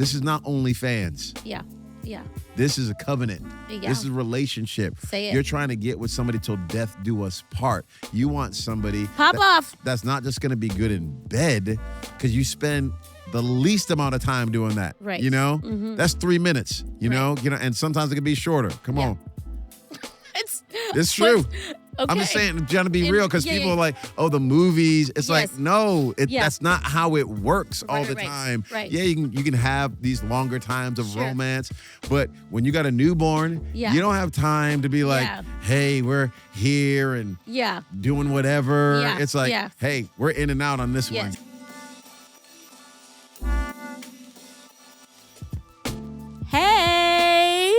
This is not OnlyFans. Yeah. Yeah. This is a covenant. Yeah. This is a relationship. Say it. You're trying to get with somebody till death do us part. You want somebody off. That's not just going to be good in bed, because you spend the least amount of time doing that. Right. You know? Mm-hmm. That's 3 minutes. You know, and sometimes it can be shorter. Come on. It's true. Okay. I'm just saying, trying to be real, because people are like, oh, the movies. It's like, no, that's not how it works all the time. Right. Yeah, you can have these longer times of romance, but when you got a newborn, you don't have time to be like, hey, we're here and doing whatever. Yeah. It's like, hey, we're in and out on this one. Hey.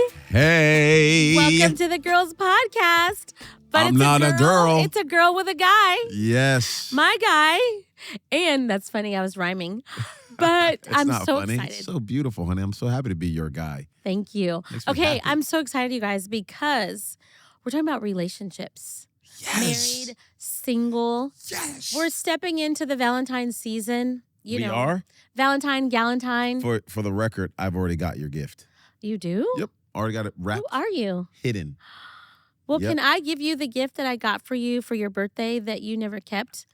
Welcome to the Girls Podcast. But I'm not a girl. It's a girl with a guy. Yes. My guy. And that's funny. I was rhyming. But I'm so excited. It's so beautiful, honey. I'm so happy to be your guy. Thank you. Okay, I'm so excited, you guys, because we're talking about relationships. Yes. Married, single. Yes. We're stepping into the Valentine's season. We are? Valentine, Galentine. For the record, I've already got your gift. You do? Yep. Already got it wrapped. Who are you? Hidden. Well, can I give you the gift that I got for you for your birthday that you never kept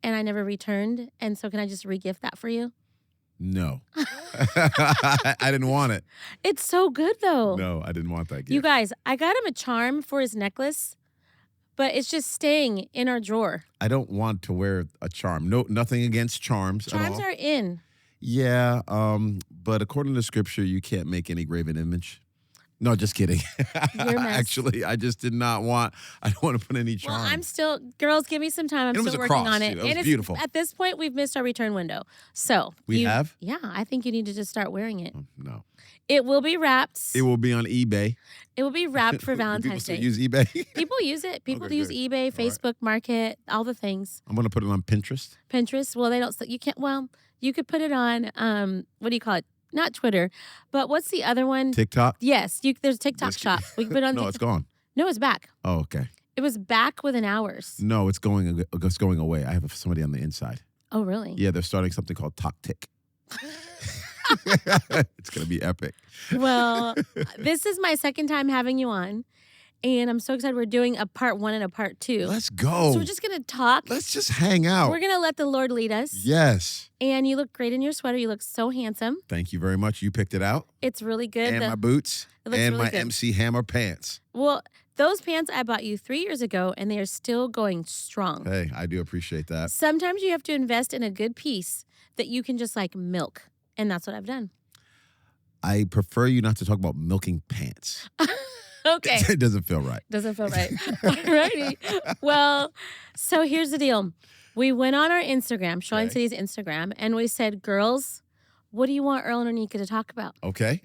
and I never returned? And so can I just re-gift that for you? No. I didn't want it. It's so good, though. No, I didn't want that gift. You guys, I got him a charm for his necklace, but it's just staying in our drawer. I don't want to wear a charm. No, nothing against charms at all. Charms are in. Yeah, but according to Scripture, you can't make any graven image. No, just kidding. You're a mess. Actually, I just did not want. I don't want to put any charm. Well, I'm still. Girls, give me some time. I'm still working on it. It was beautiful. At this point, we've missed our return window. So we have. Yeah, I think you need to just start wearing it. No. It will be wrapped. It will be on eBay. It will be wrapped for Valentine's Day. People still use eBay? People use it. People use eBay, Facebook Market, all the things. I'm going to put it on Pinterest. Pinterest. Well, they don't. You can't. Well, you could put it on. What do you call it? Not Twitter, but what's the other one? TikTok? Yes, there's TikTok shop. We can put it on. No, it's gone. No, it's back. Oh, okay. It was back within hours. No, it's going away. I have somebody on the inside. Oh, really? Yeah, they're starting something called Tick. It's going to be epic. Well, this is my second time having you on. And I'm so excited. We're doing a part 1 and a part 2. Let's go. So we're just going to talk. Let's just hang out. We're going to let the Lord lead us. Yes. And you look great in your sweater. You look so handsome. Thank you very much. You picked it out. It's really good. And my boots. And really my good. MC Hammer pants. Well, those pants I bought you 3 years ago, and they are still going strong. Hey, I do appreciate that. Sometimes you have to invest in a good piece that you can just like milk. And that's what I've done. I prefer you not to talk about milking pants. Okay. It doesn't feel right. Doesn't feel right. Alrighty. Well, so here's the deal. We went on our Instagram, Showing City's Instagram, and we said, girls, what do you want Earl and Oneka to talk about? Okay.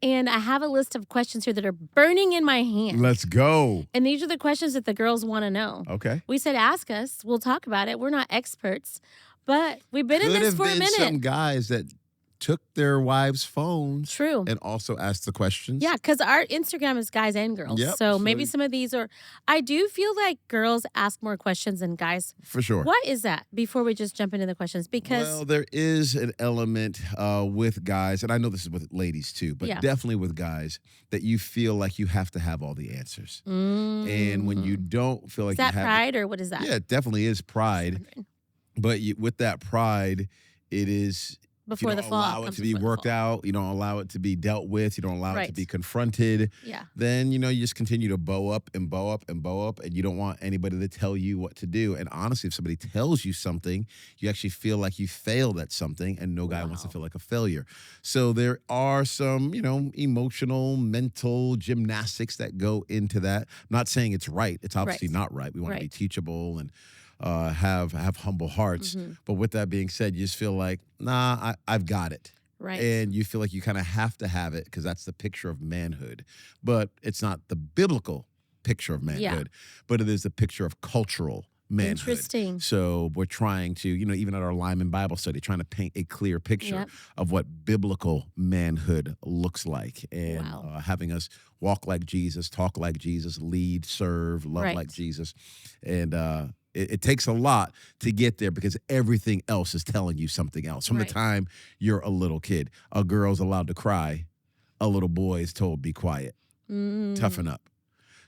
And I have a list of questions here that are burning in my hand. Let's go. And these are the questions that the girls want to know. Okay. We said, ask us. We'll talk about it. We're not experts, but we've been in this for a minute. Could have been some guys that took their wives' phones. True. And also asked the questions. Yeah, because our Instagram is guys and girls. Yep, so maybe some of these are... I do feel like girls ask more questions than guys. For sure. What is that? Before we just jump into the questions. Because... Well, there is an element with guys, and I know this is with ladies too, but definitely with guys, that you feel like you have to have all the answers. And when you don't feel like you have... Is that pride or what is that? Yeah, it definitely is pride. But with that pride, it is... Before the fall. You don't allow it to be worked out. You don't allow it to be dealt with. You don't allow it to be confronted. Yeah. Then, you just continue to bow up and bow up and bow up, and you don't want anybody to tell you what to do. And honestly, if somebody tells you something, you actually feel like you failed at something, and no guy wants to feel like a failure. So there are some, emotional, mental gymnastics that go into that. I'm not saying it's right. It's obviously not right. We want to be teachable and have humble hearts. But with that being said, you just feel like, nah, I've got it. Right. And you feel like you kind of have to have it because that's the picture of manhood. But it's not the biblical picture of manhood, but it is the picture of cultural manhood. Interesting. So we're trying to, even at our Lyman Bible study, trying to paint a clear picture of what biblical manhood looks like. And having us walk like Jesus, talk like Jesus, lead, serve, love like Jesus. And It takes a lot to get there because everything else is telling you something else. From the time you're a little kid, a girl's allowed to cry, a little boy is told be quiet, toughen up.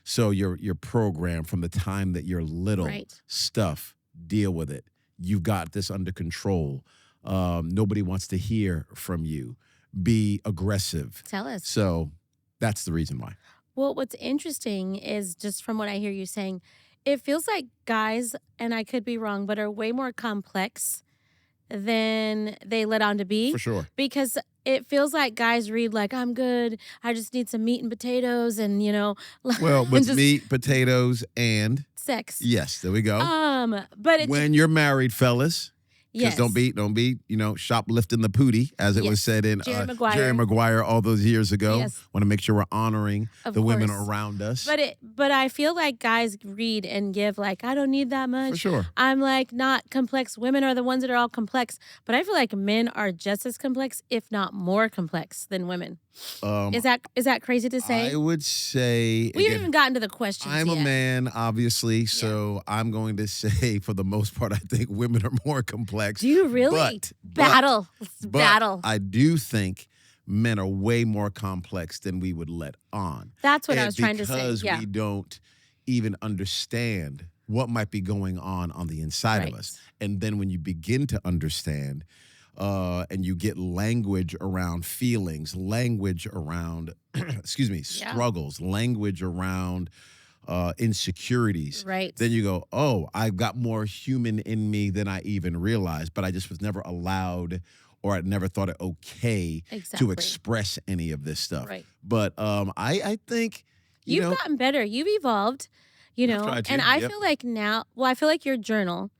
So your program from the time that you're little, stuff, deal with it. You've got this under control. Nobody wants to hear from you. Be aggressive. Tell us. So that's the reason why. Well, what's interesting is just from what I hear you saying, it feels like guys, and I could be wrong, but are way more complex than they let on to be. For sure. Because it feels like guys read like, I'm good. I just need some meat and potatoes and, Well, with meat, potatoes, and sex. Yes, there we go. But it's, when you're married, fellas, because don't be, shoplifting the pootie, as it was said in Jerry Maguire all those years ago. Yes. Want to make sure we're honoring the women around us. But I feel like guys read and give like, I don't need that much. For sure. I'm like not complex. Women are the ones that are all complex. But I feel like men are just as complex, if not more complex than women. Is that crazy to say? I would say we haven't even gotten to the questions. I'm a man, obviously, so I'm going to say for the most part, I think women are more complex. Do you really? Battle. I do think men are way more complex than we would let on. That's what I was trying to say. Because we don't even understand what might be going on the inside of us. And then when you begin to understand, and you get language around feelings, language around, struggles, language around insecurities. Right. Then you go, oh, I've got more human in me than I even realized, but I just was never allowed, or I never thought it okay to express any of this stuff. Right. But I think you've gotten better. You've evolved, and I feel like now, I feel like your journal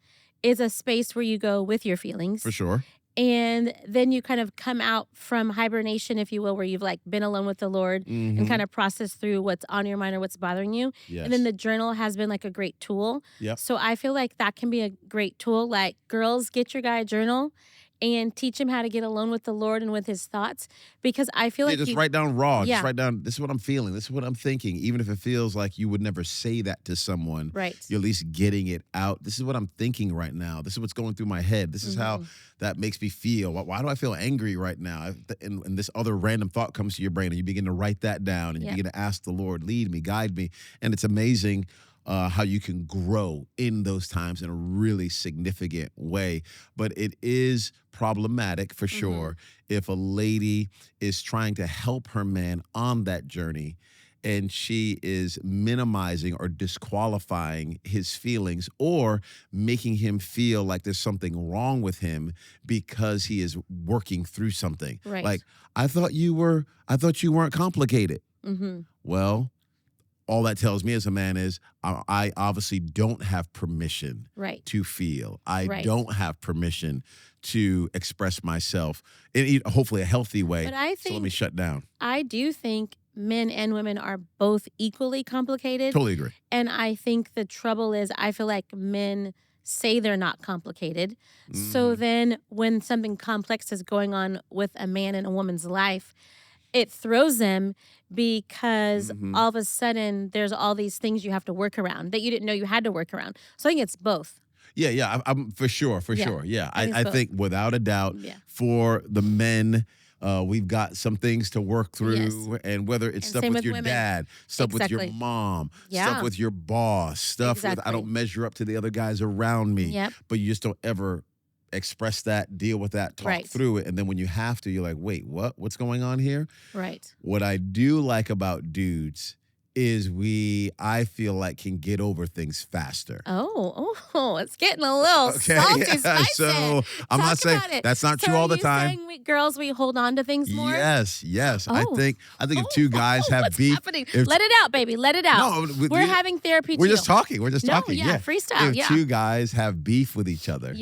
is a space where you go with your feelings. For sure. And then you kind of come out from hibernation, if you will, where you've like been alone with the Lord and kind of process through what's on your mind or what's bothering you. Yes. And then the journal has been like a great tool. Yep. So I feel like that can be a great tool. Like, girls, get your guy a journal and teach him how to get alone with the Lord and with his thoughts. Because I feel like just write down raw. Yeah. Just write down, this is what I'm feeling. This is what I'm thinking. Even if it feels like you would never say that to someone. Right. You're at least getting it out. This is what I'm thinking right now. This is what's going through my head. This is how that makes me feel. Why do I feel angry right now? And this other random thought comes to your brain, and you begin to write that down, and you begin to ask the Lord, lead me, guide me. And it's amazing how you can grow in those times in a really significant way. But it is problematic for sure if a lady is trying to help her man on that journey and she is minimizing or disqualifying his feelings or making him feel like there's something wrong with him because he is working through something. Right. Like, I thought you weren't complicated. Well, all that tells me as a man is I obviously don't have permission to feel. I don't have permission to express myself in hopefully a healthy way. So let me shut down. I do think men and women are both equally complicated. Totally agree. And I think the trouble is I feel like men say they're not complicated. So then when something complex is going on with a man and a woman's life, it throws them because all of a sudden there's all these things you have to work around that you didn't know you had to work around. So I think it's both. Yeah, I'm for sure. Yeah, I think without a doubt for the men, we've got some things to work through, and whether it's stuff with your dad, stuff with your mom, stuff with your boss, stuff with I don't measure up to the other guys around me, but you just don't ever express that, deal with that, talk through it, and then when you have to, you're like, wait, what's going on here? Right. What I do like about dudes is I feel like can get over things faster. Oh, it's getting a little salty, spicy. So I'm not saying that's not true all the time. Saying we hold on to things more? Yes. I think if two guys have what's beef, happening? Let it out, baby. Let it out. No, we're having therapy. We're just talking. We're just talking. Yeah, freestyle. If two guys have beef with each other,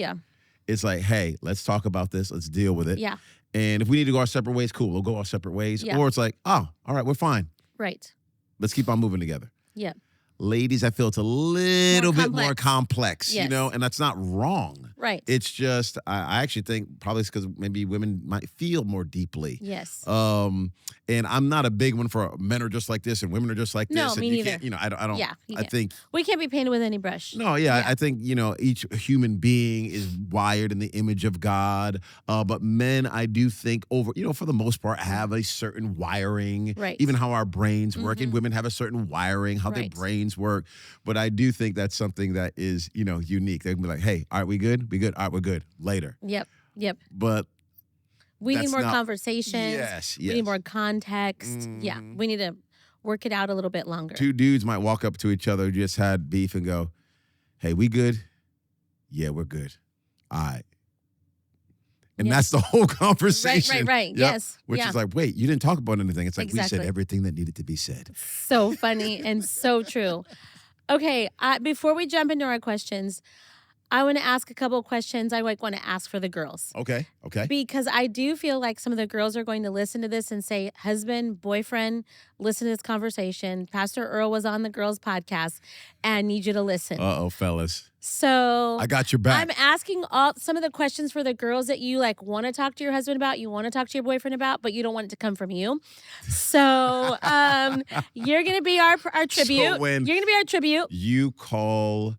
it's like, hey, let's talk about this. Let's deal with it. Yeah. And if we need to go our separate ways, cool. We'll go our separate ways. Or it's like, oh, all right, we're fine. Right. Let's keep on moving together. Yeah. Ladies, I feel it's a little bit more complex, and that's not wrong. Right. It's just, I actually think probably it's because maybe women might feel more deeply. Yes. And I'm not a big one for men are just like this and women are just like this. No, and me you neither. can't, I don't, Yeah, you I can't. think. We can't be painted with any brush. No, I think, each human being is wired in the image of God. But men, I do think for the most part, have a certain wiring. Right. Even how our brains work. And women have a certain wiring, how their brains work. But I do think that's something that is, unique. They can be like, hey, all right, we good? We good? All right, we're good. Later. Yep. But we need more conversations. Yes. We need more context. Yeah. We need to work it out a little bit longer. Two dudes might walk up to each other who just had beef and go, hey, we good? Yeah, we're good. All right. And that's the whole conversation. Right. Yep. Yes. Which is like, wait, you didn't talk about anything. It's like we Exactly. said everything that needed to be said. So funny and so true. Okay, before we jump into our questions, I want to ask a couple of questions I want to ask for the girls. Okay. Because I do feel like some of the girls are going to listen to this and say, husband, boyfriend, listen to this conversation. Pastor Earl was on the girls' podcast and need you to listen. Uh-oh, fellas. So I got your back. I'm asking some of the questions for the girls that you want to talk to your husband about, you want to talk to your boyfriend about, but you don't want it to come from you. So you're going to be our tribute. So when you're going to be our tribute. You call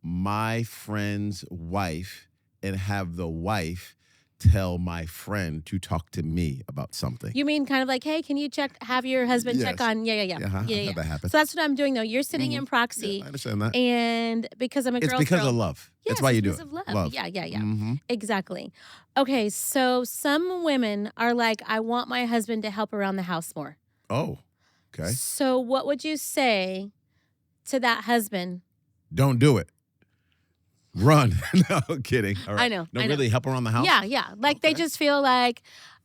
my friend's wife and have the wife tell my friend to talk to me about something. You mean kind of like, hey, can you have your husband check on? Yeah. I've had that happen. So that's what I'm doing, though. You're sitting in proxy. Yeah, I understand that. And because I'm a girl. It's because of love. Yes, that's why you do it. Because of love. Yeah. Mm-hmm. Exactly. Okay, so some women are like, I want my husband to help around the house more. Oh, okay. So what would you say to that husband? Don't do it. Run. No, kidding. All right. I know. Really help around the house? Yeah. Like they just feel like,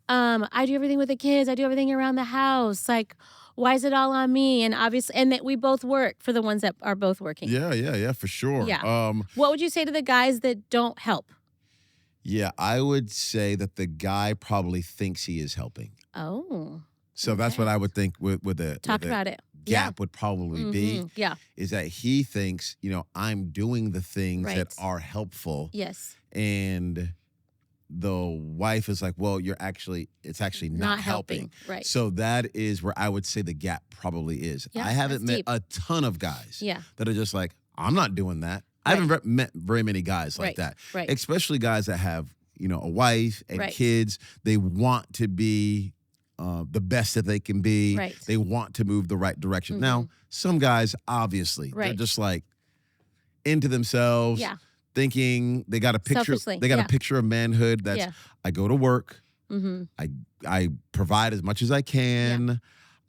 I do everything with the kids. I do everything around the house. Like, why is it all on me? And obviously, and that we both work for the ones that are both working. Yeah, for sure. Yeah. What would you say to the guys that don't help? Yeah, I would say that the guy probably thinks he is helping. Oh. So that's what I would think with the Talk about it. Gap would probably be. Yeah. Is that he thinks, I'm doing the things that are helpful. Yes. And the wife is like, well, it's actually not helping. Right. So that is where I would say the gap probably is. Yeah, I haven't met deep. a ton of guys that are just like, I'm not doing that. I haven't met very many guys like that. Right. Especially guys that have, a wife and kids. They want to be the best that they can be. Right. They want to move the right direction. Now, some guys, obviously, they're just like into themselves, thinking they got a picture. They got a picture of manhood. That's I go to work. I provide as much as I can. Yeah.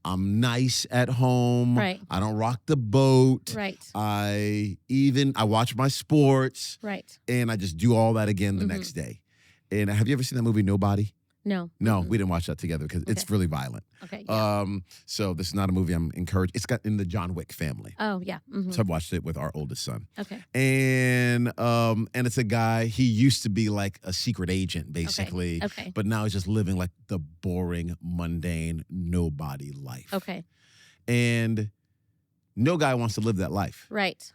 I'm nice at home. Right. I don't rock the boat. Right. I watch my sports. Right. And I just do all that again the next day. And have you ever seen that movie Nobody? No. No, we didn't watch that together because it's really violent. Okay. Yeah. So this is not a movie I'm encouraged. It's got in the John Wick family. Oh yeah. So I've watched it with our oldest son. Okay. And it's a guy, he used to be like a secret agent, basically. Okay. But now he's just living like the boring, mundane, nobody life. Okay. And no guy wants to live that life. Right.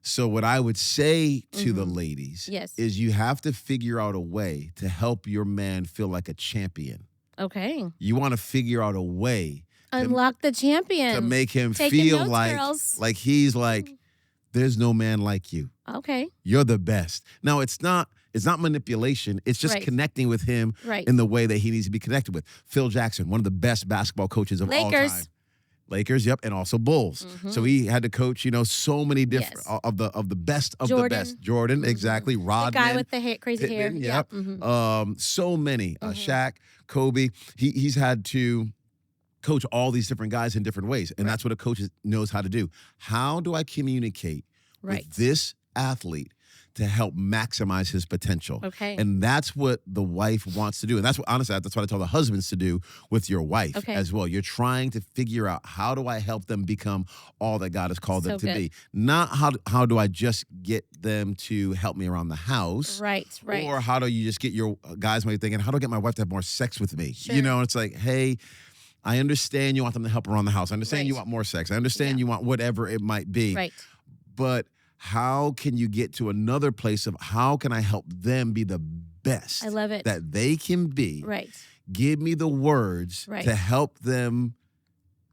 So what I would say to the ladies is you have to figure out a way to help your man feel like a champion. Okay. You want to figure out a way unlock the champion to make him Taking feel notes, like girls. He's like, there's no man like you. Okay. You're the best. Now it's not manipulation. It's just connecting with him in the way that he needs to be connected with. Phil Jackson, one of the best basketball coaches of all time. Lakers, yep, and also Bulls. So he had to coach, so many different of the best of the best. Jordan, exactly. Rodman, the guy with the crazy Pittman, hair. Yep. So many. Shaq, Kobe. He's had to coach all these different guys in different ways, and that's what a coach knows how to do. How do I communicate with this athlete to help maximize his potential? Okay. And that's what the wife wants to do. And that's what I tell the husbands to do with your wife as well. You're trying to figure out, how do I help them become all that God has called them to be? Not how do I just get them to help me around the house? Right. Or how do you just get your guys maybe thinking, how do I get my wife to have more sex with me? Sure. It's like, hey, I understand you want them to help around the house. I understand you want more sex. I understand you want whatever it might be. Right. But how can you get to another place of how can I help them be the best I love it. that they can be? Right. Give me the words Right. to help them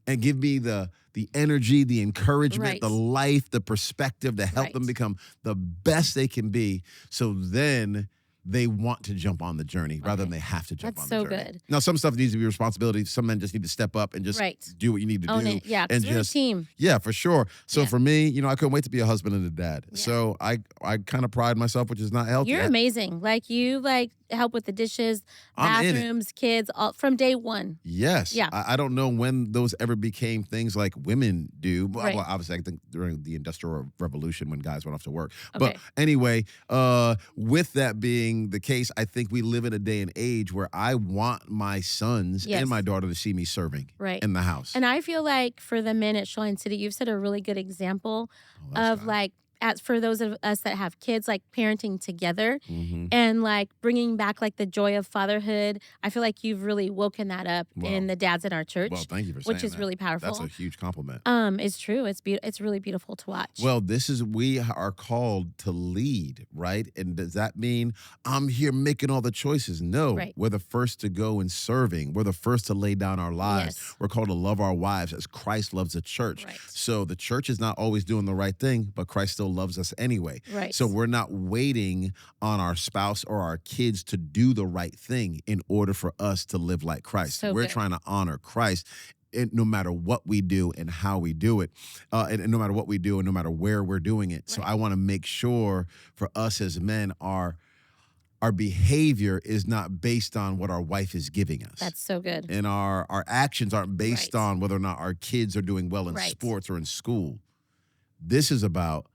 and give me the energy, the encouragement, Right. the life, the perspective to help them Right. become the best they can be. So then they want to jump on the journey rather than they have to jump That's on the so journey. good. Now, some stuff needs to be responsibility. Some men just need to step up and just Right. do what you need to Own do. it. Yeah, 'cause And we're a just team. Yeah, for sure. So Yeah. for me, I couldn't wait to be a husband and a dad. Yeah. So I kind of pride myself, which is not healthy. You're amazing. Like you help with the dishes, I'm in it. bathrooms, kids, all from day one. Yes. Yeah. I don't know when those ever became things like women do. Right. Well, obviously, I think during the Industrial Revolution when guys went off to work. Okay. But anyway, with that being the case, I think we live in a day and age where I want my sons Yes. and my daughter to see me serving Right. in the house. And I feel like for the men at Shoreline City, you've set a really good example that's of right. as for those of us that have kids, like parenting together Mhm. and like bringing back like the joy of fatherhood. I feel like you've really woken that up Well- in the dads in our church, Well, thank you for saying which is that. really powerful. That's a huge compliment. It's true. It's really beautiful to watch. Well, we are called to lead, right? And does that mean I'm here making all the choices? No, Right. we're the first to go in serving. We're the first to lay down our lives. Yes. We're called to love our wives as Christ loves the church. Right. So the church is not always doing the right thing, but Christ still loves us anyway. Right. So we're not waiting on our spouse or our kids to do the right thing in order for us to live like Christ. So we're good. trying to honor Christ. And no matter what we do and how we do it, and no matter what we do and no matter where we're doing it. So Right. I want to make sure for us as men, our behavior is not based on what our wife is giving us. That's so good. And our actions aren't based Right. on whether or not our kids are doing well in Right. sports or in school. This is about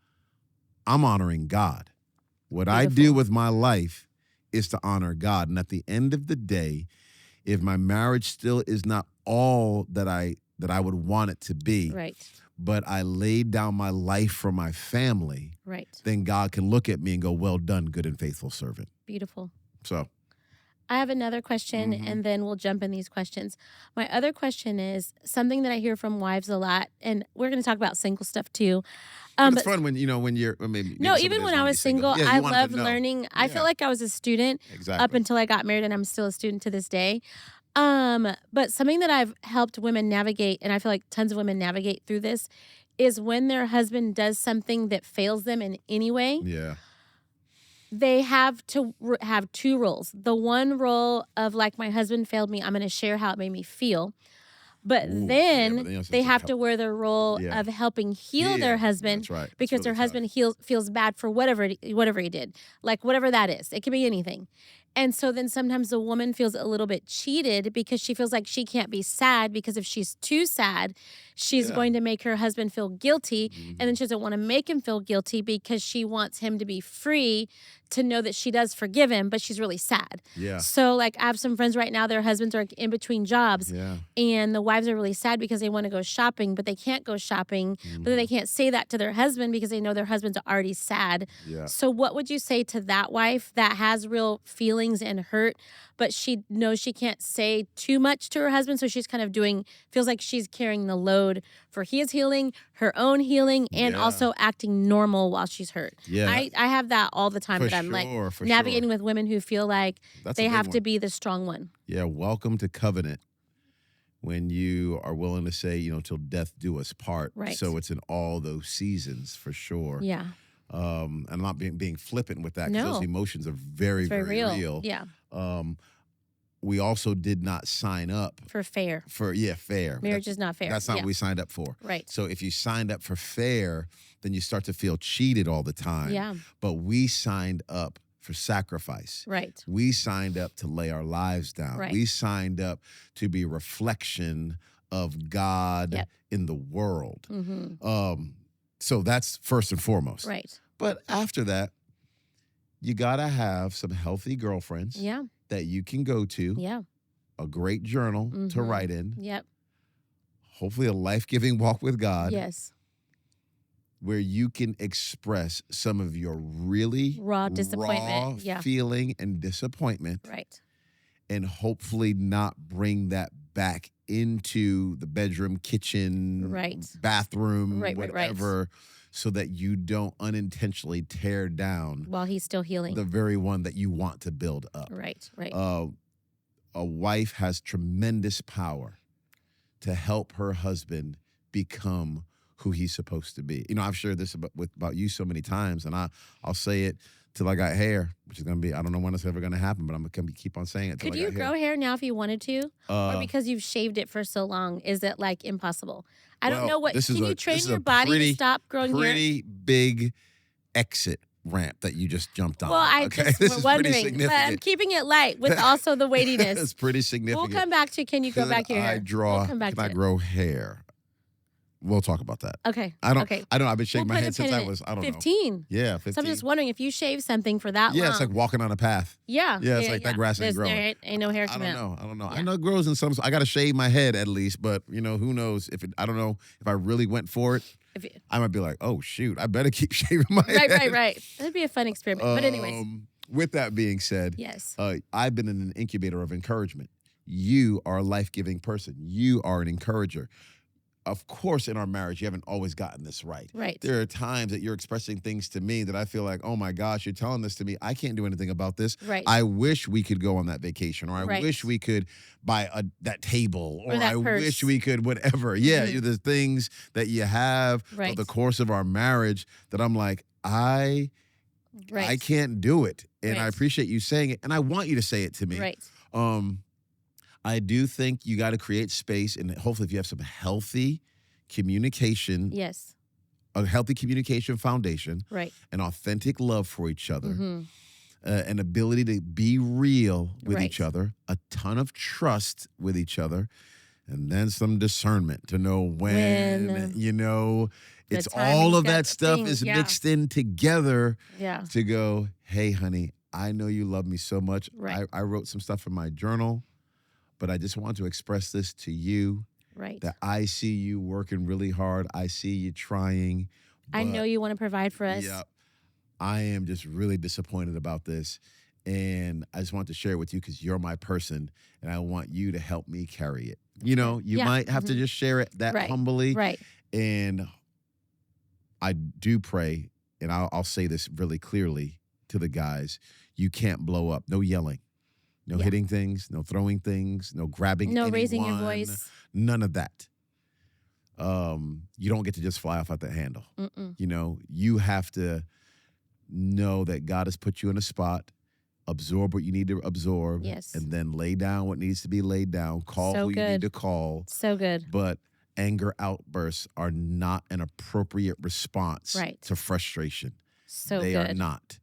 I'm honoring God. What I do Beautiful. with my life is to honor God. And at the end of the day, if my marriage still is not all that I would want it to be, Right. but I laid down my life for my family, Right. then God can look at me and go, well done, good and faithful servant. Beautiful. So I have another question, Mhm. and then we'll jump in these questions. My other question is something that I hear from wives a lot, and we're going to talk about single stuff too. it's But fun when you're maybe no, somebody even doesn't when I wanna be was single, Yeah, I you wanted to loved know. learning. I Yeah. feel like I was a student Exactly. up until I got married, and I'm still a student to this day. But something that I've helped women navigate, and I feel like tons of women navigate through this, is when their husband does something that fails them in any way. Yeah. They have to have two roles. The one role of like, my husband failed me, I'm going to share how it made me feel. But Ooh, then yeah, but then they it's have help- to wear the role Yeah. of helping heal their husband That's right. It's because really their tough. husband feels bad for whatever he did, like whatever that is. It could be anything. And so then sometimes the woman feels a little bit cheated because she feels like she can't be sad because if she's too sad, she's Yeah. going to make her husband feel guilty. Mhm. And then she doesn't want to make him feel guilty because she wants him to be free to know that she does forgive him, but she's really sad. Yeah. So like I have some friends right now, their husbands are in between jobs. Yeah. And the wives are really sad because they want to go shopping, but they can't go shopping. But then they can't say that to their husband because they know their husband's already sad. Yeah. So what would you say to that wife that has real feelings and hurt, but she knows she can't say too much to her husband? So she's kind of feels like she's carrying the load for his healing, her own healing, and Yeah. also acting normal while she's hurt. Yeah. I have that all the time For that I'm like sure, for navigating sure. with women who feel like That's they a big have to one. be the strong one. Yeah, welcome to covenant. When you are willing to say, till death do us part. Right. So it's in all those seasons for sure. Yeah. And I'm not being flippant with that because No. those emotions are very, It's very very real. real. Yeah. We also did not sign up For fair. for fair. Marriage is not fair. That's not Yeah. what we signed up for. Right. So if you signed up for fair, then you start to feel cheated all the time. Yeah. But we signed up for sacrifice. Right. We signed up to lay our lives down. Right. We signed up to be a reflection of God Yep. in the world. Mm-hmm. So that's first and foremost. Right. But after that, you got to have some healthy girlfriends Yeah. that you can go to, Yeah. a great journal to Mhm. write in, Yep. hopefully a life-giving walk with God, Yes. where you can express some of your really Raw disappointment. Yeah. feeling and disappointment, Right. and hopefully not bring that back into the bedroom, kitchen, Right. bathroom, Right, right, right. whatever, so that you don't unintentionally tear down While he's still healing. the very one that you want to build up. Right, right. A wife has tremendous power to help her husband become who he's supposed to be. You know, I've shared this about you so many times, and I'll say it till I got hair, which is going to be, I don't know when it's ever going to happen, but I'm going to keep on saying it till Could I you got grow hair now if you wanted to? Or because you've shaved it for so long, is it like impossible? I don't know what, can you train your body to stop growing hair? Pretty big exit ramp that you just jumped on. Well, I just this were is wondering, pretty but significant. I'm keeping it light with also the weightiness. It's pretty significant. We'll come back to, can you grow back your hair? We'll come back can I grow hair? We'll talk about that. Okay. I don't. Okay. I don't. I've been shaking my head since I was, 15. know. Yeah, 15. So I'm just wondering if you shave something for that long. Yeah, it's like walking on a path. Yeah. Yeah, it's like that grass ain't growing. There ain't no hair I coming out. don't know. Yeah. I know it grows in some. I got to shave my head at least, but you know, who knows if it? I don't know if I really went for it. I might be like, oh shoot, I better keep shaving my head. Right. That'd be a fun experiment. But anyways. With that being said, yes, I've been in an incubator of encouragement. You are a life-giving person. You are an encourager. Of course, in our marriage, you haven't always gotten this right. Right. There are times that you're expressing things to me that I feel like, oh my gosh, you're telling this to me. I can't do anything about this. Right. I wish we could go on that vacation, or I wish we could buy that table, or that I purse. wish we could whatever. Yeah, there's things that you have over the course of our marriage that I'm like, I can't do it. And I appreciate you saying it. And I want you to say it to me. Right. I do think you got to create space, and hopefully if you have some healthy communication. Yes. A healthy communication foundation. Right. An authentic love for each other. An ability to be real with each other. A ton of trust with each other. And then some discernment to know when you know, it's all of that stuff is mixed in together to go, hey, honey, I know you love me so much. Right. I wrote some stuff in my journal, but I just want to express this to you. Right. That I see you working really hard. I see you trying. I know you want to provide for us. Yep. I am just really disappointed about this. And I just want to share it with you because you're my person and I want you to help me carry it. You know, you might have to just share it that humbly. Right. And I do pray, and I'll say this really clearly to the guys, you can't blow up. No yelling. No hitting things, no throwing things, no grabbing anyone. No raising your voice. None of that. You don't get to just fly off at the handle. You know, you have to know that God has put you in a spot, absorb what you need to absorb, and then lay down what needs to be laid down, call who you need to call. So good. But anger outbursts are not an appropriate response to frustration. They are not.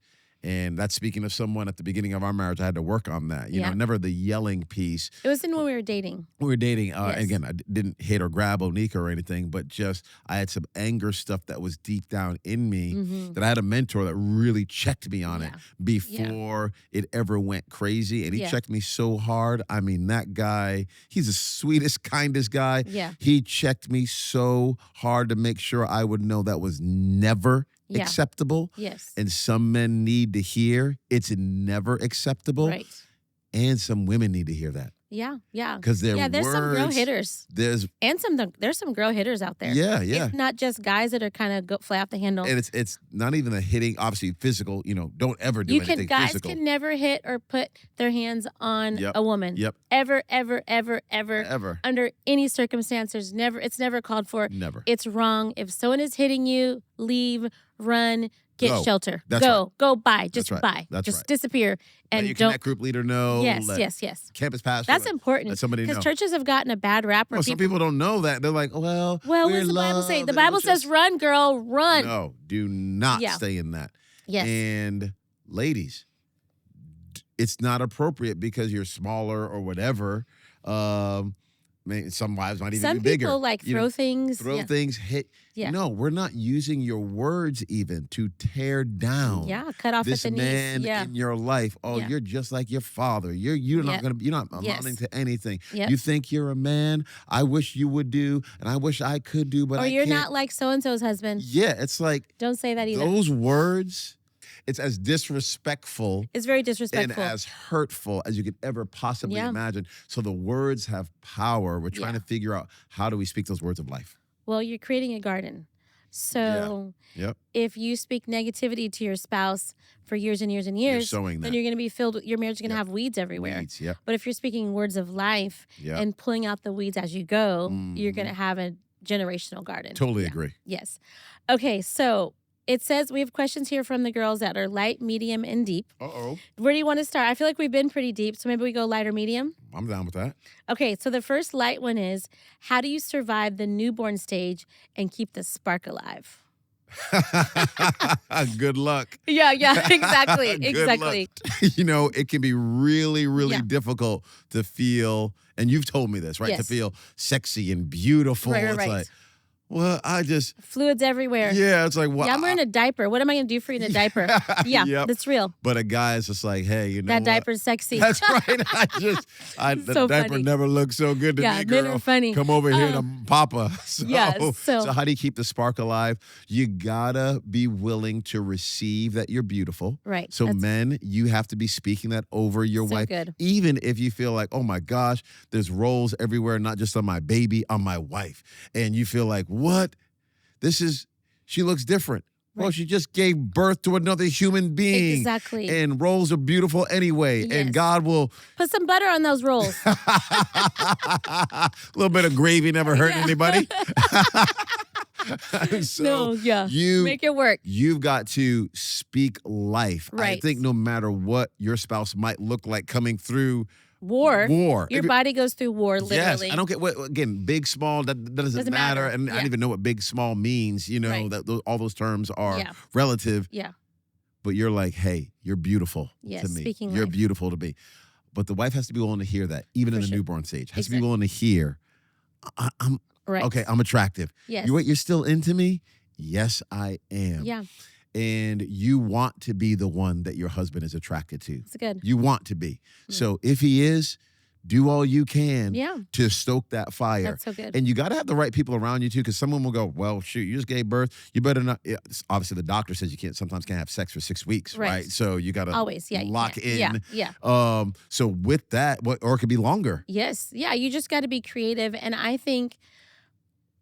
And that's speaking of someone at the beginning of our marriage, I had to work on that. You know, never the yelling piece. It was when we were dating. We were dating. Again, I didn't hit or grab Oneka or anything, but just I had some anger stuff that was deep down in me that I had a mentor that really checked me on it before it ever went crazy. And he checked me so hard. I mean, that guy, he's the sweetest, kindest guy. Yeah. He checked me so hard to make sure I would know that was never acceptable. Yes. And some men need to hear it's never acceptable. Right. And some women need to hear that. Yeah. Because there's some girl hitters. There's some girl hitters out there. Yeah. It's not just guys that are kind of fly off the handle. And it's not even a hitting, obviously physical, you know, don't ever do anything guys physical. Can never hit or put their hands on a woman. Yep. Ever. Under any circumstances. It's never called for. Never. It's wrong. If someone is hitting you, leave, run, get shelter. That's Go buy. Just That's buy. That's just disappear. And let your connect group leader know. Yes. Campus pastor. That's important. Let somebody know. Because churches have gotten a bad rap. Well, some people don't know that. They're like, well, what does the Bible say? The Bible says, run, girl, run. No, do not stay in that. Yes. And ladies, it's not appropriate because you're smaller or whatever. Some wives might even be bigger. Some people throw things. Throw things, hit. Yeah. No, we're not using your words even to tear down. Yeah, cut off this at the man knees. in your life. Oh, you're just like your father. You're not amounting to anything. Yep. You think you're a man. I wish you would do, and I wish I could do, but or I you're can't. not like so and so's husband. Yeah, it's like don't say that either. Those words. it's as disrespectful It's very and disrespectful. as hurtful as you could ever possibly imagine. So the words have power. We're trying to figure out, how do we speak those words of life? Well, you're creating a garden. So if you speak negativity to your spouse for years and years and years, sowing then that. you're going to be filled with, your marriage is going to have weeds everywhere. Weeds, But if you're speaking words of life and pulling out the weeds as you go, you're going to have a generational garden. Totally agree. Yes. Okay, so it says we have questions here from the girls that are light, medium, and deep. Uh-oh. Where do you want to start? I feel like we've been pretty deep, so maybe we go light or medium? I'm down with that. Okay, so the first light one is, how do you survive the newborn stage and keep the spark alive? Good luck. Yeah, exactly. Good exactly. luck. You know, it can be really, really difficult to feel, and you've told me this, right? Yes. To feel sexy and beautiful. Right. It's like, well, I just... Fluids everywhere. Yeah, it's like, well... Yeah, I'm wearing a diaper. What am I going to do for you in a diaper? Yeah, that's real. But a guy is just like, hey, you know that what? diaper's sexy. That's right. The So diaper funny. never looked so good to me, girl. Men are funny. Come over here to Papa. So how do you keep the spark alive? You gotta be willing to receive that you're beautiful. Right. So men, you have to be speaking that over your wife. Good. Even if you feel like, oh my gosh, there's rolls everywhere, not just on my baby, on my wife. And you feel like, what? She looks different. Right. Well, she just gave birth to another human being. Exactly. And rolls are beautiful anyway. Yes. And God will... Put some butter on those rolls. A little bit of gravy never hurt anybody. So make it work. You've got to speak life. Right. I think no matter what your spouse might look like coming through war. Your body goes through war, literally. Yes, I don't get what, again, big, small, that doesn't matter. And I don't even know what big, small means. You know, all those terms are relative. Yeah. But you're like, hey, you're beautiful to me. Speaking you're life. beautiful to me. But the wife has to be willing to hear that, even in the newborn stage. Has to be willing to hear, I'm okay, I'm attractive. Yes. You're still into me? Yes, I am. Yeah. And you want to be the one that your husband is attracted to. That's good. You want to be. So if he is, do all you can to stoke that fire. That's so good. And you got to have the right people around you too, because someone will go, well, shoot, you just gave birth. You better not. Yeah, obviously, the doctor says you sometimes can't have sex for 6 weeks, right? So you got to always lock in. Yeah. So with that, or it could be longer. Yes. Yeah. You just got to be creative. And I think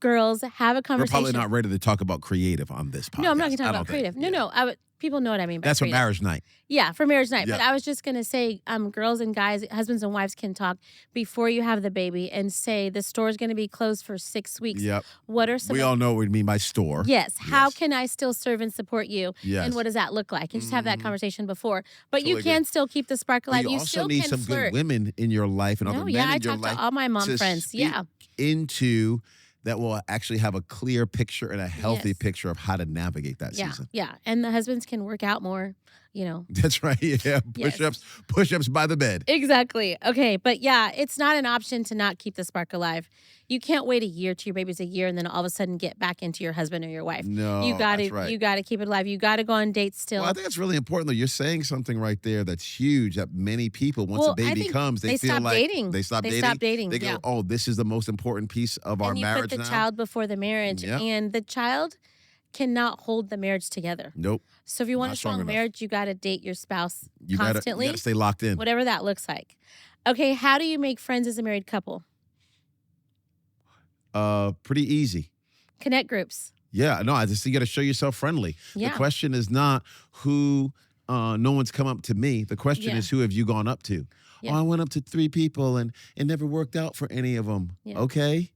girls have a conversation. We're probably not ready to talk about creative on this podcast. No, I'm not going to talk about creative. No. People know what I mean by that's creative. for marriage night. Yeah, for marriage night. Yeah. But I was just going to say, girls and guys, husbands and wives can talk before you have the baby and say the store's going to be closed for 6 weeks. Yep. What are some? We all know what we mean by store. Yes. How can I still serve and support you? Yes. And what does that look like? And just have that conversation before. But you can still keep the spark alive. You still also need can some flirt. good women in your life and other men in your life. I talk to all my mom friends. Yeah. Into that will actually have a clear picture and a healthy picture of how to navigate that season. Yeah. And the husbands can work out more, That's right. Yeah. Push-ups by the bed. Exactly. Okay. But yeah, it's not an option to not keep the spark alive. You can't wait a year till your baby's a year and then all of a sudden get back into your husband or your wife. No, you got that's right. You got to keep it alive. You got to go on dates still. Well, I think it's really important though. You're saying something right there that's huge. That many people, once a baby comes, they feel stop like dating. They stop dating. They go, oh, this is the most important piece of our marriage now. And you put the child before the marriage, and the child cannot hold the marriage together. Nope. So if you want a strong marriage, you got to date your spouse constantly. You got to stay locked in. Whatever that looks like. Okay, how do you make friends as a married couple? Pretty easy. Connect groups. Yeah, no, I just you got to show yourself friendly. Yeah. The question is not who, no one's come up to me. The question is who have you gone up to? Yeah. Oh, I went up to 3 people and it never worked out for any of them. Yeah. Okay.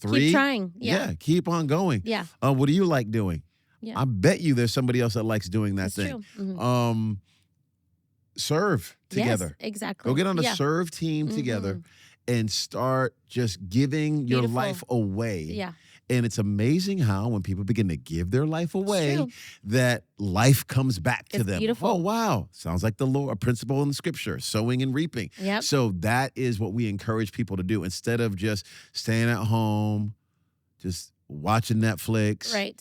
3? Keep trying. Yeah. Keep on going. Yeah. What do you like doing? Yeah. I bet you there's somebody else that likes doing that thing. True. Mm-hmm. Serve together. Yes, exactly. Go get on a serve team together and start just giving your life away. Yeah. And it's amazing how when people begin to give their life away, that life comes back to them. Beautiful. Oh, wow. Sounds like the Lord, a principle in the scripture, sowing and reaping. Yep. So that is what we encourage people to do. Instead of just staying at home, just watching Netflix. Right.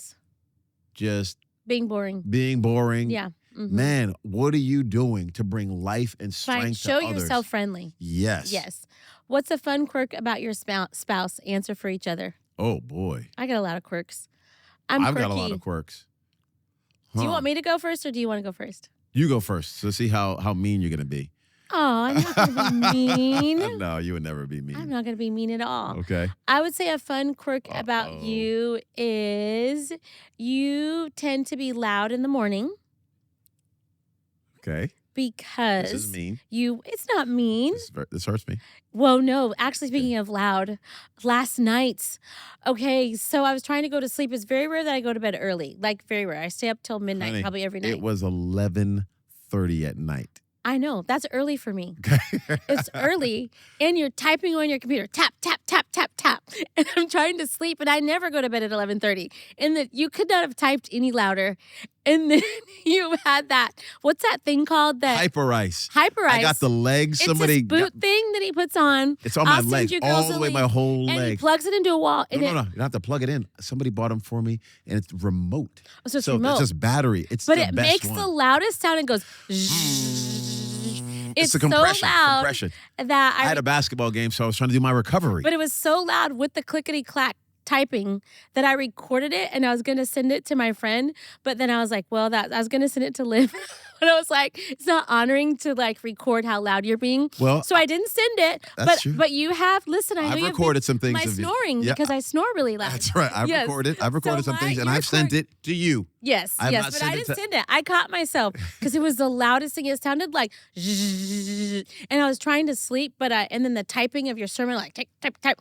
Just being boring. Yeah. Mm-hmm. Man, what are you doing to bring life and strength to others? Show yourself friendly. Yes. Yes. What's a fun quirk about your spouse? Answer for each other. Oh, boy. I got a lot of quirks. I've got a lot of quirks. Do you want me to go first or do you want to go first? You go first. So see how mean you're going to be. Oh, I'm not going to be mean. No, you would never be mean. I'm not going to be mean at all. Okay. I would say a fun quirk about you is you tend to be loud in the morning. Okay. Because this is mean. It's not mean. This hurts me. Well, no. Actually, speaking of loud, last night, okay, so I was trying to go to sleep. It's very rare that I go to bed early. Like, very rare. I stay up till midnight, Honey, probably every night. It was 11:30 at night. I know. That's early for me. It's early, and you're typing on your computer. Tap, tap, tap, tap, tap. And I'm trying to sleep, and I never go to bed at 11:30. And you could not have typed any louder. And then you had that. What's that thing called? Hyperice. Hyperice. I got the legs. It's this boot thing that he puts on. It's on my leg, all the way my whole leg. And he plugs it into a wall. No. You don't have to plug it in. Somebody bought them for me, and it's remote. Oh, so it's remote. It's just battery. But it makes the loudest sound and goes. It's a compression. So loud that I had a basketball game, so I was trying to do my recovery. But it was so loud with the clickety-clack typing that I recorded it and I was going to send it to my friend. But then I was like, well, I was going to send it to Liv. But I was like, it's not honoring to like record how loud you're being. Well, so I didn't send it. That's true. But you have, listen, I know I've recorded some things my of snoring because I snore really loud. That's right. I've recorded some things and I've sent it to you. Yes, but I didn't send it. I caught myself because it was the loudest thing. It sounded like, and I was trying to sleep, and then the typing of your sermon, like type.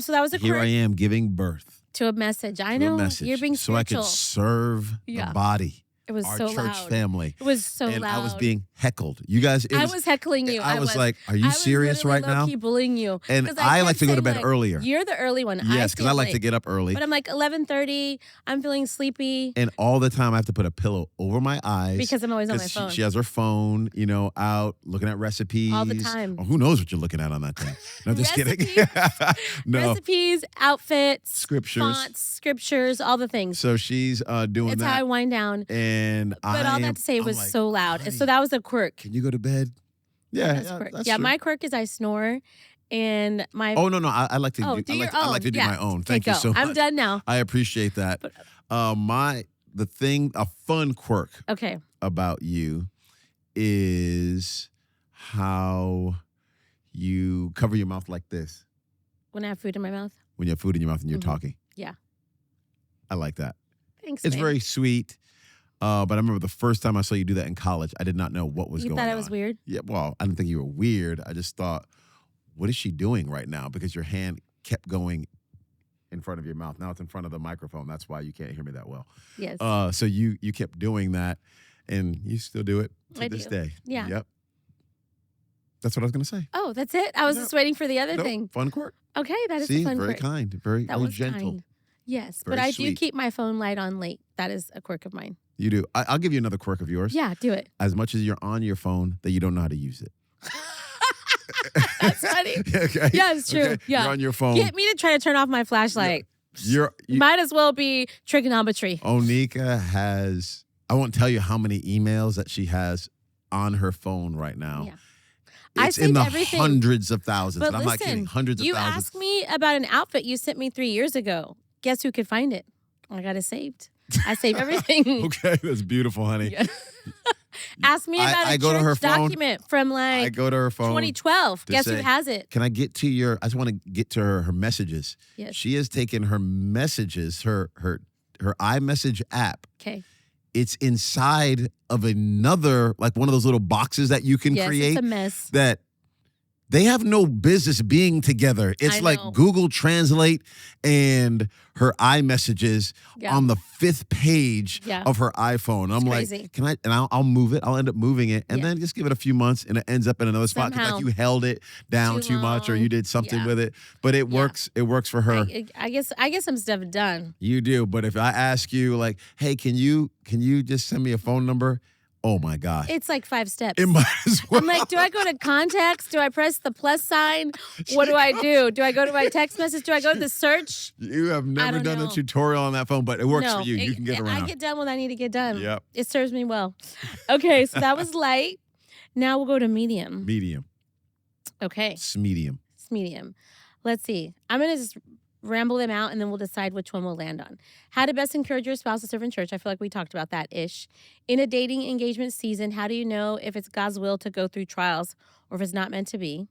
So that was a Here I am giving birth to a message. I know you're being spiritual. So I could serve the body. It was our so church loud. family. It was so and loud. I was being heckled. You guys, I was heckling you. I was like, "Are you serious right now?" I was bullying you. And I like to go to bed earlier. You're the early one. Yes, because I like to get up early. But I'm like 11:30. I'm feeling sleepy. And all the time, I have to put a pillow over my eyes because I'm always on my phone. She has her phone, out looking at recipes all the time. Or who knows what you're looking at on that thing? No, just kidding. No. Recipes, outfits, scriptures, fonts, scriptures, all the things. So she's doing it's that. how I wind down. And but all that to say, it was like, so loud. Honey, so that was a quirk. Can you go to bed? Yeah, that's true. My quirk is I snore. And my no, I like to do your own. I like to do my own. Thank you so much. I'm done now. I appreciate that. But, a fun quirk about you is how you cover your mouth like this. When I have food in my mouth? When you have food in your mouth and you're talking. Yeah. I like that. Thanks, It's very sweet. But I remember the first time I saw you do that in college, I did not know what was going on. You thought it was weird? Yeah, well, I didn't think you were weird. I just thought, what is she doing right now? Because your hand kept going in front of your mouth. Now it's in front of the microphone. That's why you can't hear me that well. Yes. So you kept doing that, and you still do it to this day. Yeah. Yep. That's what I was going to say. Oh, that's it? I was just waiting for the other thing. Fun quirk. Okay, that is a fun very quirk. Kind, very gentle. Kind. Yes, very but I sweet. do keep my phone light on late. That is a quirk of mine. You do. I'll give you another quirk of yours. Yeah, do it. As much as you're on your phone, that you don't know how to use it. That's funny. Okay. Yeah, it's true. Okay. Yeah. You're on your phone. Get me to try to turn off my flashlight. You might as well be trigonometry. Oneka has, I won't tell you how many emails that she has on her phone right now. Yeah. It's in the hundreds of thousands. But I'm not kidding. Hundreds of thousands. You asked me about an outfit you sent me 3 years ago. Guess who could find it? I got it saved. I save everything. Okay, that's beautiful, honey. Yeah. Ask me about a church document from I go to her phone 2012. Guess who has it? Can I get to I just want to get to her messages. Yes. She has taken her messages, her iMessage app. Okay. It's inside of another, like one of those little boxes that you can create. It's a mess. That they have no business being together. It's like Google Translate and her iMessages on the 5th page of her iPhone. I'm like, can I? And I'll move it. I'll end up moving it, and then just give it a few months, and it ends up in another spot. Like you held it down too much, or you did something with it. But it works. It works for her. I guess some stuff done. You do. But if I ask you, like, hey, can you just send me a phone number? Oh my gosh. It's like 5 steps. It might as well. I'm like, do I go to contacts? Do I press the plus sign? What do I do? Do I go to my text message? Do I go to the search? You have never done a tutorial on that phone, but it works for you. You can get around. I get done when I need to get done. Yep. It serves me well. Okay, so that was light. Now we'll go to medium. Medium. Okay. Medium. Medium. Let's see. I'm going to just ramble them out, and then we'll decide which one we'll land on. How to best encourage your spouse to serve in church. I feel like we talked about that-ish. In a dating engagement season, how do you know if it's God's will to go through trials or if it's not meant to be?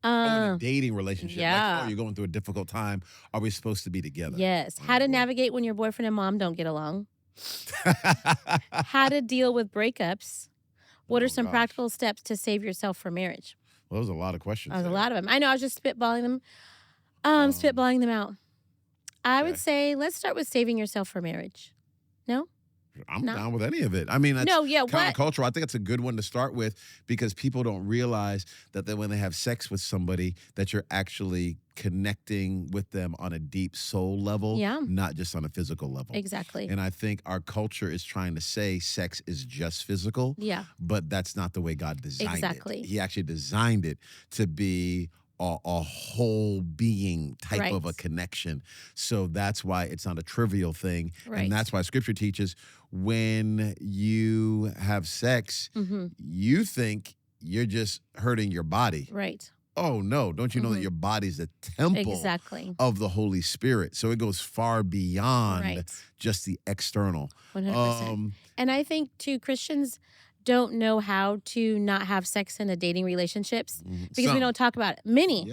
In a dating relationship. Yeah. Like, you're going through a difficult time. Are we supposed to be together? Yes. How to navigate when your boyfriend and mom don't get along. How to deal with breakups. What are some practical steps to save yourself for marriage? Well, there's a lot of questions. There's a lot of them. I know. I was just spitballing them. Spitballing them out. I would say let's start with saving yourself for marriage. No? I'm down with any of it. I mean, that's countercultural. I think it's a good one to start with because people don't realize that when they have sex with somebody, that you're actually connecting with them on a deep soul level, not just on a physical level. Exactly. And I think our culture is trying to say sex is just physical, but that's not the way God designed it. He actually designed it to be a whole being type of a connection. So that's why it's not a trivial thing. And that's why Scripture teaches when you have sex, you think you're just hurting your body. Right. Oh, no. Don't you know that your body's the temple of the Holy Spirit? So it goes far beyond just the external. 100%. And I think, too, Christians don't know how to not have sex in a dating relationships because we don't talk about it. Many.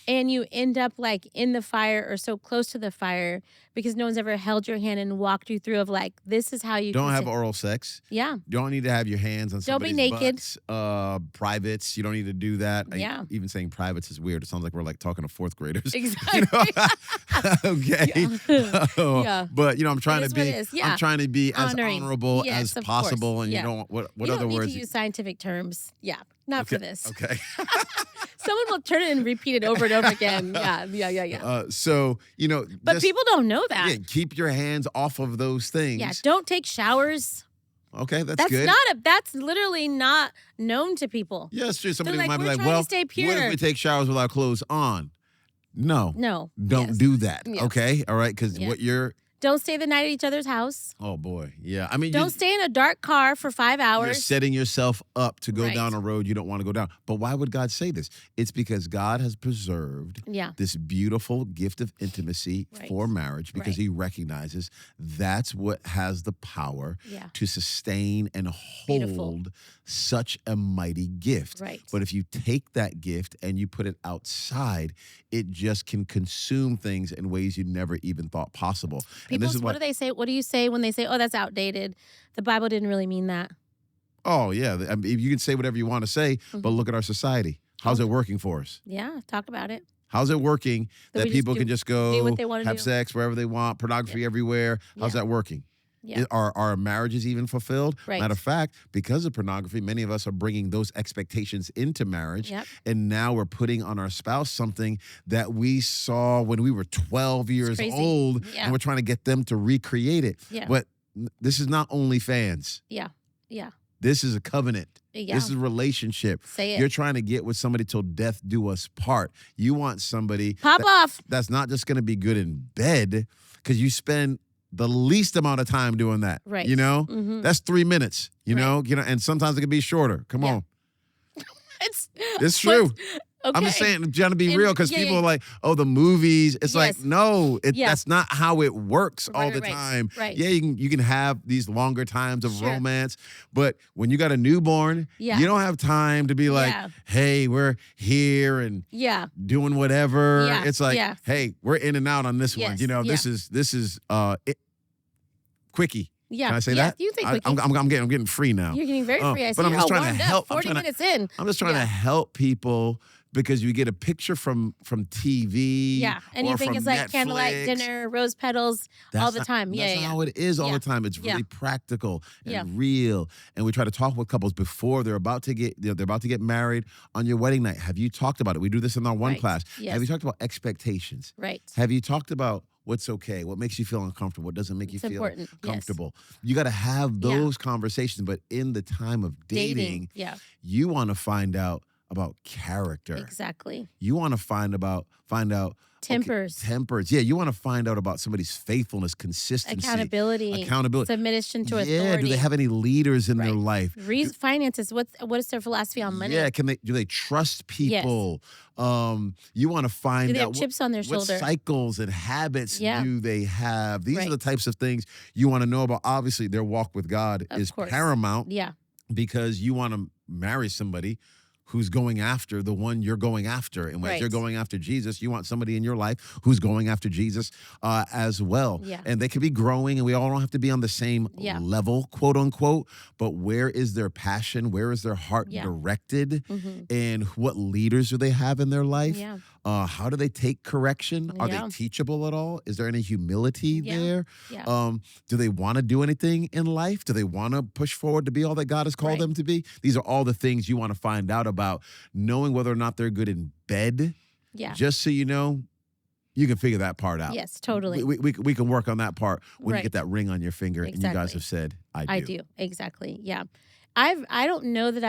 And you end up like in the fire or so close to the fire because no one's ever held your hand and walked you through of like, this is how you don't have oral sex. Yeah. You don't need to have your hands on somebody's Don't be naked. Butts. Privates. You don't need to do that. Yeah. Even saying privates is weird. It sounds like we're like talking to fourth graders. Exactly. Okay. But I'm trying to be I'm trying to be as honoring. honorable as possible. And you don't what you other don't words? need to use scientific terms. Yeah. Not for this. Okay. Someone will turn it and repeat it over and over again. Yeah. So, but people don't know that. Yeah, keep your hands off of those things. Yeah, don't take showers. Okay, that's good. That's literally not known to people. Yeah, it's true. Somebody might be we're like, trying well, to stay pure. what if we take showers with our clothes on? No. Don't do that. Yes. Okay? All right? Because what you're... Don't stay the night at each other's house. Oh, boy. Yeah. I mean, don't stay in a dark car for 5 hours. You're setting yourself up to go down a road you don't want to go down. But why would God say this? It's because God has preserved this beautiful gift of intimacy for marriage because he recognizes that's what has the power to sustain and hold such a mighty gift. Right. But if you take that gift and you put it outside, it just can consume things in ways you never even thought possible. People, what do they say? What do you say when they say, oh, that's outdated? The Bible didn't really mean that. Oh, yeah. I mean, you can say whatever you want to say, but look at our society. How's it working for us? Yeah, talk about it. How's it working that people can just go do what they want to have sex wherever they want, pornography everywhere? How's that working? Yeah. Are marriages even fulfilled? Right. Matter of fact, because of pornography, many of us are bringing those expectations into marriage. Yep. And now we're putting on our spouse something that we saw when we were 12 years old, and we're trying to get them to recreate it. Yeah. But this is not OnlyFans. Yeah. This is a covenant. Yeah. This is a relationship. Say it. You're trying to get with somebody till death do us part. You want somebody that's not just going to be good in bed because you spend the least amount of time doing that. Right. That's 3 minutes, and sometimes it can be shorter. Come on. It's true. Okay. I'm just saying, trying to be real because people are like, oh, the movies. It's like, no, that's not how it works all the time. Right. Yeah, you can have these longer times of romance, but when you got a newborn, you don't have time to be like, hey, we're here and doing whatever. Yeah. It's like, hey, we're in and out on this one. This is quickie. Yeah. Can I say that? You think I'm getting free now. You're getting very free. But I'm just trying to help. 40 minutes in. I'm just trying to help people because you get a picture from TV. Yeah. And you think it's like Netflix. Candlelight dinner, rose petals all the time. That's how it is all the time. It's really practical and real. And we try to talk with couples before they're about to get married on your wedding night. Have you talked about it? We do this in our one class. Yes. Have you talked about expectations? Right. Have you talked about what's okay? What makes you feel uncomfortable? What doesn't make you feel comfortable? You got to have those conversations. But in the time of dating, you want to find out about character. Exactly. You want to find out Tempers. Tempers. Yeah, you want to find out about somebody's faithfulness, consistency. Accountability. Submission to authority. Yeah, do they have any leaders in their life? Finances. What is their philosophy on money? Yeah, do they trust people? Yes. You want to find out. Do they have chips on their shoulder? What cycles and habits do they have? These are the types of things you want to know about. Obviously, their walk with God is paramount. Yeah. Because you want to marry somebody who's going after the one you're going after. And as you're going after Jesus, you want somebody in your life who's going after Jesus as well. Yeah. And they could be growing, and we all don't have to be on the same level, quote unquote, but where is their passion? Where is their heart directed? And what leaders do they have in their life? Yeah. How do they take correction? Are they teachable at all? Is there any humility there? Yeah. Do they want to do anything in life? Do they want to push forward to be all that God has called them to be? These are all the things you want to find out about, knowing whether or not they're good in bed. Yeah. Just so you know, you can figure that part out. Yes, totally. We can work on that part when you get that ring on your finger and you guys have said, I do. Exactly. Yeah. I don't know that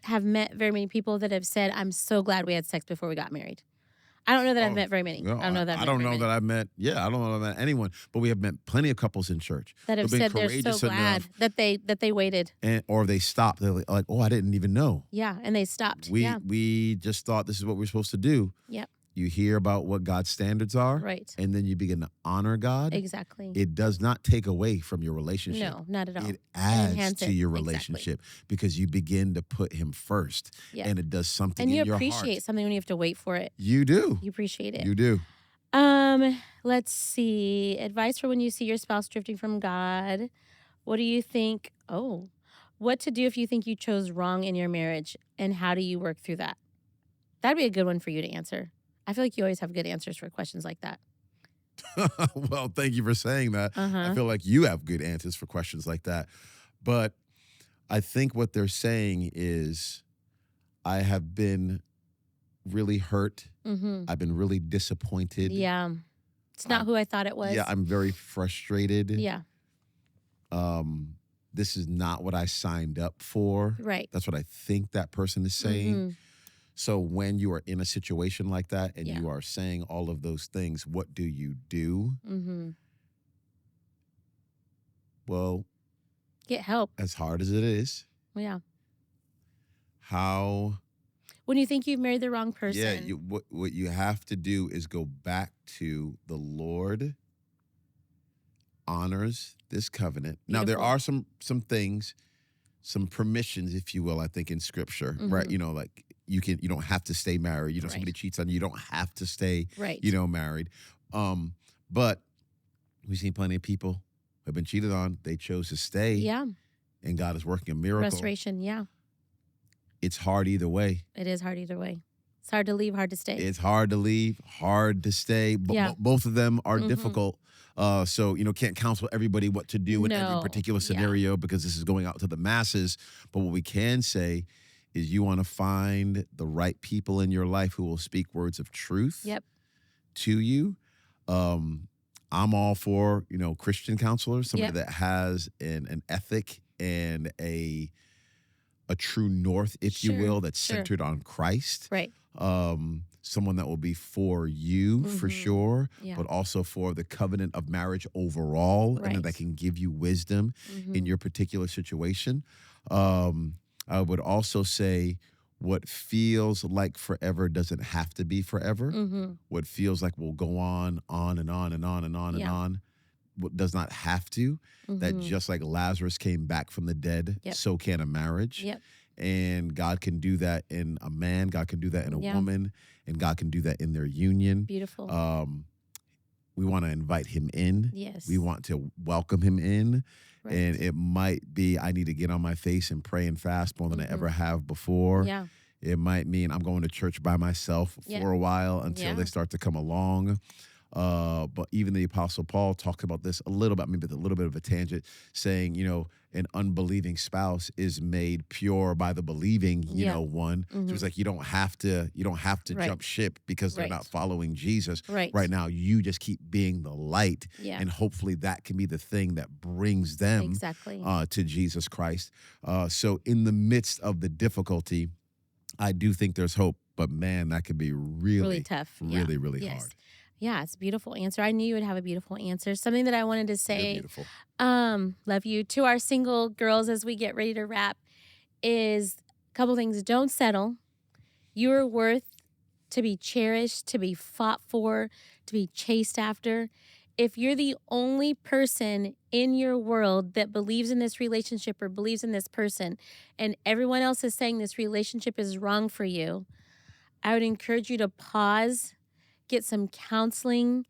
have met very many people that have said, I'm so glad we had sex before we got married. I don't know that I've met very many. No, I don't know that I've met anyone, but we have met plenty of couples in church that have said they're so glad that they waited. Or they stopped. They're like, oh, I didn't even know. Yeah, and they stopped. We just thought this is what we're supposed to do. Yep. You hear about what God's standards are. Right. And then you begin to honor God. Exactly. It does not take away from your relationship. No, not at all. It adds to your relationship because you begin to put him first. Yeah. And it does something in your heart. And you appreciate something when you have to wait for it. You do. You appreciate it. You do. Let's see. Advice for when you see your spouse drifting from God. What do you think? What to do if you think you chose wrong in your marriage, and how do you work through that? That'd be a good one for you to answer. I feel like you always have good answers for questions like that. Well, thank you for saying that. I feel like you have good answers for questions like that. But I think what they're saying is, I have been really hurt. I've been really disappointed. Yeah. It's not who I thought it was. Yeah, I'm very frustrated. Yeah. This is not what I signed up for. Right. That's what I think that person is saying. So when you are in a situation like that and you are saying all of those things, what do you do? Well, get help. As hard as it is. Yeah. When you think you've married the wrong person. Yeah, what you have to do is go back to the Lord honors this covenant. Beautiful. Now, there are some things, some permissions, if you will, I think in Scripture, right? You know, like you don't have to stay married. You know, somebody cheats on you, you don't have to stay, married. But we've seen plenty of people who have been cheated on. They chose to stay. Yeah. And God is working a miracle. Restoration, yeah. It's hard either way. It is hard either way. It's hard to leave, hard to stay. It's hard to leave, hard to stay. Both of them are difficult. So, can't counsel everybody what to do in every particular scenario because this is going out to the masses. But what we can say is you want to find the right people in your life who will speak words of truth to you. I'm all for, Christian counselors, somebody that has an ethic and a true north, if you will, that's centered on Christ. Right. Someone that will be for you for sure, but also for the covenant of marriage overall, and that can give you wisdom in your particular situation. I would also say what feels like forever doesn't have to be forever. What feels like will go on and on and on and on and on. What does not have to. That just like Lazarus came back from the dead, so can a marriage. And God can do that in a man, God can do that in a woman, and God can do that in their union. Beautiful. We want to invite him in. Yes. We want to welcome him in. Right. And it might be I need to get on my face and pray and fast more than I ever have before. Yeah. It might mean I'm going to church by myself for a while until they start to come along. But even the Apostle Paul talks about this a little bit, maybe a little bit of a tangent, saying, an unbelieving spouse is made pure by the believing, one. So it's like you don't have to jump ship because they're not following Jesus. Right now, you just keep being the light, and hopefully that can be the thing that brings them to Jesus Christ. So in the midst of the difficulty, I do think there's hope. But man, that could be really tough. really, really hard. Yeah, it's a beautiful answer. I knew you would have a beautiful answer. Something that I wanted to You're say, beautiful. love you, to our single girls as we get ready to wrap is a couple things. Don't settle. You are worth to be cherished, to be fought for, to be chased after. If you're the only person in your world that believes in this relationship or believes in this person, and everyone else is saying this relationship is wrong for you, I would encourage you to pause, get some counseling,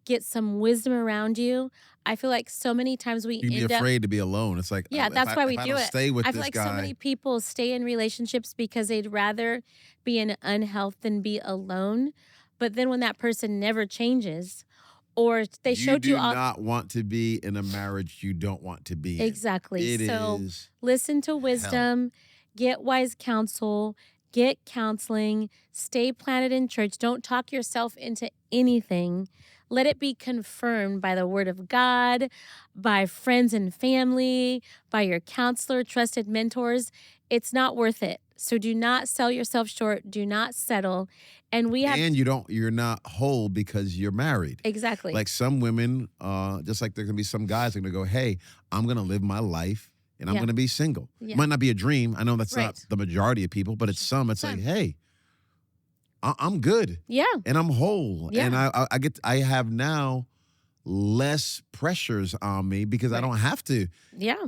get some wisdom around you. I feel like so many times we You'd be end afraid to be alone. It's like, yeah, that's why we do it. Stay with I feel this like guy. so many people stay in relationships because they'd rather be in unhealth than be alone. But then when that person never changes, or they showed you all. You do not want to be in a marriage you don't want to be in. Exactly. It so is listen to wisdom, get wise counsel, get counseling, stay planted in church. Don't talk yourself into anything. Let it be confirmed by the word of God, by friends and family, by your counselor, trusted mentors. It's not worth it. So do not sell yourself short. Do not settle. And you're not whole because you're married. Exactly. Like some women, just like there can be some guys that are gonna go, hey, I'm gonna live my life and I'm gonna be single. Yeah. It might not be a dream. I know that's not the majority of people, but it's some. It's like, hey, I'm good. Yeah. And I'm whole. Yeah. And I have now less pressures on me because I don't have to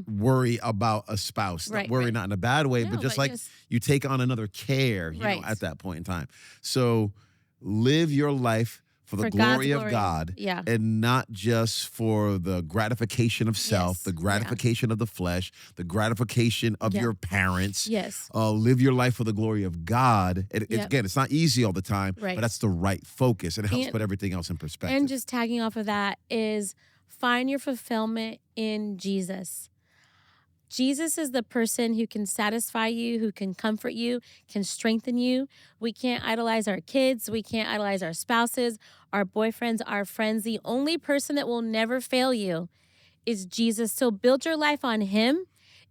worry about a spouse. Not worry, not in a bad way, but just you take on another care, you know, at that point in time. So live your life for the glory of God, and not just for the gratification of self, the gratification of the flesh, the gratification of your parents. Yes. Live your life for the glory of God. Again, it's not easy all the time, but that's the right focus. It helps put everything else in perspective. And just tagging off of that is find your fulfillment in Jesus. Jesus is the person who can satisfy you, who can comfort you, can strengthen you. We can't idolize our kids. We can't idolize our spouses, our boyfriends, our friends. The only person that will never fail you is Jesus. So build your life on him.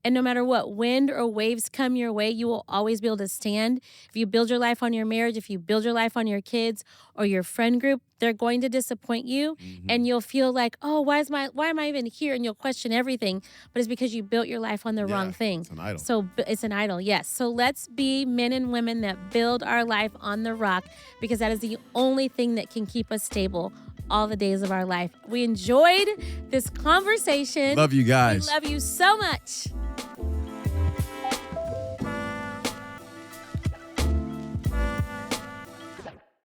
And no matter what wind or waves come your way, you will always be able to stand. If you build your life on your marriage, if you build your life on your kids or your friend group, they're going to disappoint you. And you'll feel like, oh, why am I even here? And you'll question everything. But it's because you built your life on the wrong thing. It's an idol. So it's an idol, yes. So let's be men and women that build our life on the rock, because that is the only thing that can keep us stable all the days of our life. We enjoyed this conversation. Love you guys. We love you so much.